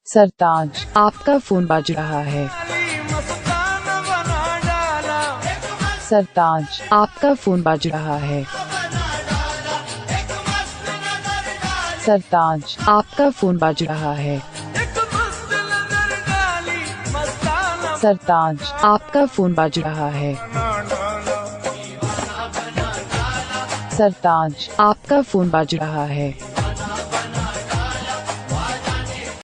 सरताज, आपका फोन बज रहा है। सरताज, आपका फोन बज रहा है। सरताज, आपका फोन बज रहा है। सरताज, आपका फोन बज रहा है। सरताज, आपका फोन बज रहा है।